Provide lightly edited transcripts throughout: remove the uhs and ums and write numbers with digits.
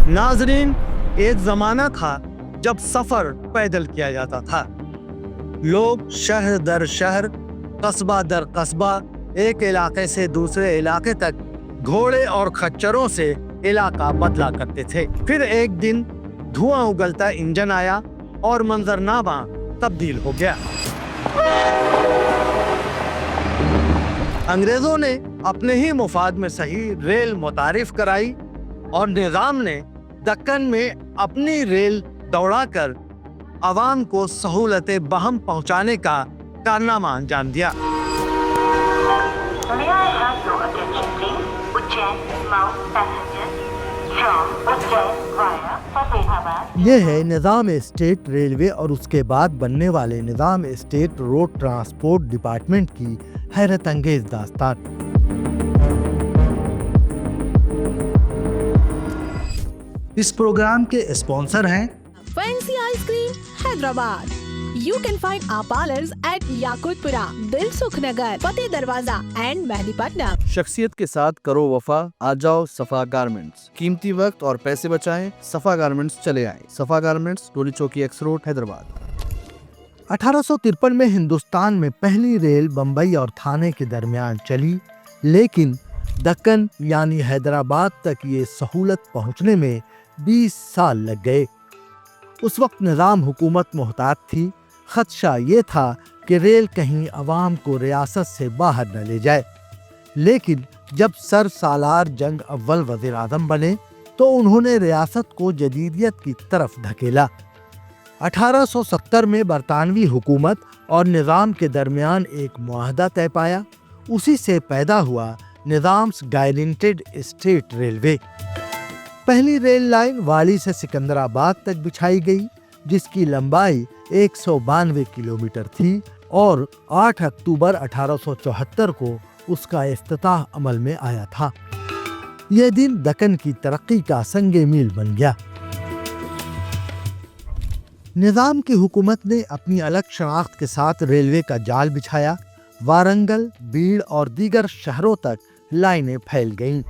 नाजरीन, एक जमाना था जब सफर पैदल किया जाता था। लोग शहर दर शहर, कस्बा दर कस्बा, एक इलाके से दूसरे इलाके तक घोड़े और खच्चरों से इलाका बदला करते थे। फिर एक दिन धुआं उगलता इंजन आया और मंजरनामा तब्दील हो गया। अंग्रेजों ने अपने ही मुफाद में सही रेल मुतारिफ कराई और निजाम ने दक्कन में अपनी रेल दौड़ाकर अवाम को सहूलतें बहम पहुंचाने का कारनामा अंजाम दिया। May I have your attention, please? Ujjain Mount passengers from Ujjain via Fatehabad. ये है निज़ाम स्टेट रेलवे और उसके बाद बनने वाले निज़ाम स्टेट रोड ट्रांसपोर्ट डिपार्टमेंट की हैरत अंगेज दास्तान। इस प्रोग्राम के स्पॉन्सर हैं Fancy Ice Cream, Hyderabad. You can find our parlors at Yakutpura, Dilsukh Nagar, Fateh Darwaza and Mehdipatnam. शख्सियत के साथ करो वफा, आ जाओ सफा गारमेंट्स। कीमती वक्त और पैसे बचाएं, सफा गारमेंट्स चले आए। सफा गारमेंट्स, टोली चौकी एक्स रोड, हैदराबाद। 1853 में हिंदुस्तान में पहली रेल बम्बई और थाने के दरमियान चली, लेकिन दक्कन यानी हैदराबाद तक ये सहूलत पहुंचने में 20 साल लग गए। उस वक्त निज़ाम हुकूमत मोहतात थी। खदशा ये था कि रेल कहीं अवाम को रियासत से बाहर न ले जाए। लेकिन जब सर सालार जंग अव्वल वज़ीर आज़म बने तो उन्होंने रियासत को जदीदियत की तरफ धकेला। 1870 में बरतानवी हुकूमत और निज़ाम के दरमियान एक मुआहदा तय पाया। उसी से पैदा हुआ निज़ाम्स गायरेंटेड स्टेट रेलवे। पहली रेल लाइन वाली से सिकंदराबाद तक बिछाई गई, जिसकी लंबाई 192 किलोमीटर थी और 8 अक्टूबर 1874 को उसका इफ्तिताह अमल में आया था। यह दिन दक्कन की तरक्की का संगे मील बन गया। निज़ाम की हुकूमत ने अपनी अलग शनाख्त के साथ रेलवे का जाल बिछाया। वारंगल, बीड़ और दीगर शहरों तक लाइनें फैल गईं।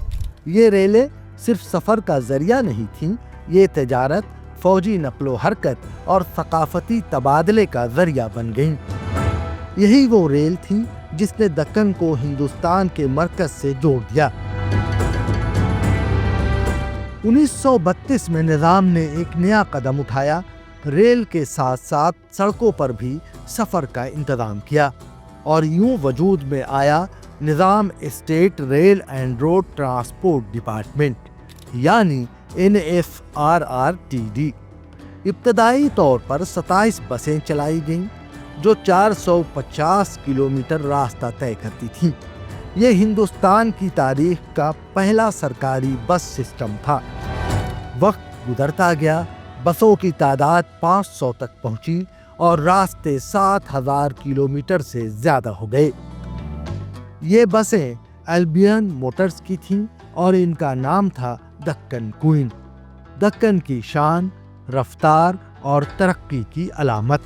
ये रेलें सिर्फ सफ़र का जरिया नहीं थीं, ये तिजारत, फौजी नकलो हरकत और सकाफती तबादले का जरिया बन गईं। यही वो रेल थी जिसने दक्कन को हिंदुस्तान के मरकज से जोड़ दिया। 1932 में निज़ाम ने एक नया कदम उठाया। रेल के साथ साथ सड़कों पर भी सफ़र का इंतज़ाम किया और यूं वजूद में आया Nizam state rail and road transport department यानी NFRRTD। इब्तदाई तौर पर 27 बसें चलाई गईं जो 450 किलोमीटर रास्ता तय करती थीं। ये हिंदुस्तान की तारीख का पहला सरकारी बस सिस्टम था। वक्त गुजरता गया, बसों की तादाद 500 तक पहुंची और रास्ते 7000 किलोमीटर से ज़्यादा हो गए। ये बसें अल्बियन मोटर्स की थीं और इनका नाम था दक्कन क्वीन। दक्कन की शान, रफ्तार और तरक्की की अलामत।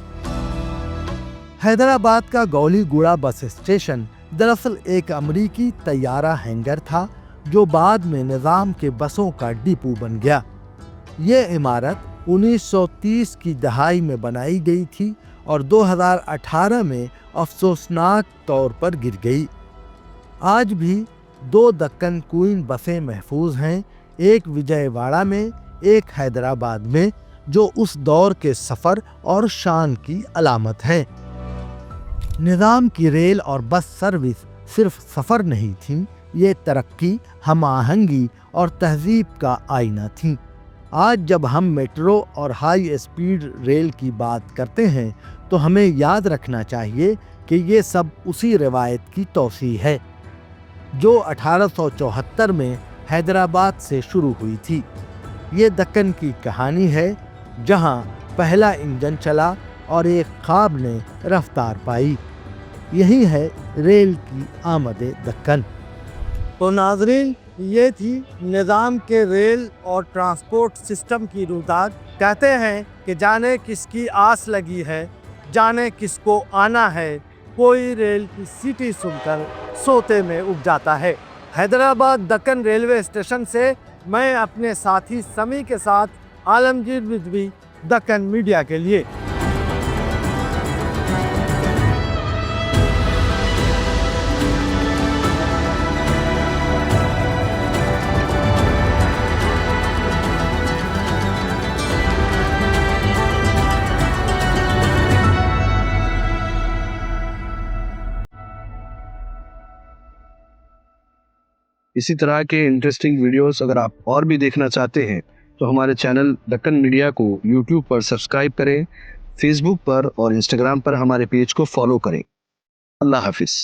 हैदराबाद का गौलीगुड़ा बस स्टेशन दरअसल एक अमरीकी तैयारा हैंगर था जो बाद में निज़ाम के बसों का डिपो बन गया। ये इमारत 1930 की दहाई में बनाई गई थी और 2018 में अफसोसनाक तौर पर गिर गई। आज भी 2 दक्कन क्वीन बसें महफूज हैं, एक विजयवाड़ा में, एक हैदराबाद में, जो उस दौर के सफ़र और शान की अलामत है। निज़ाम की रेल और बस सर्विस सिर्फ सफ़र नहीं थी, ये तरक्की, हम आहंगी और तहजीब का आईना थी। आज जब हम मेट्रो और हाई स्पीड रेल की बात करते हैं तो हमें याद रखना चाहिए कि ये सब उसी रिवायत की तौसीह है जो 1874 में हैदराबाद से शुरू हुई थी। ये दक्कन की कहानी है जहां पहला इंजन चला और एक ख्वाब ने रफ्तार पाई। यही है रेल की आमदे दक्कन। तो नाजरीन, ये थी निज़ाम के रेल और ट्रांसपोर्ट सिस्टम की रुदात। कहते हैं कि जाने किसकी आस लगी है, जाने किसको आना है, कोई रेल की सीटी सुनकर सोते में उब जाता है। हैदराबाद दक्कन रेलवे स्टेशन से मैं अपने साथी समी के साथ आलमगीर रिजवी, दक्कन मीडिया के लिए। इसी तरह के इंटरेस्टिंग वीडियोस अगर आप और भी देखना चाहते हैं तो हमारे चैनल दक्कन मीडिया को यूट्यूब पर सब्सक्राइब करें, फेसबुक पर और इंस्टाग्राम पर हमारे पेज को फॉलो करें। अल्लाह हाफिज।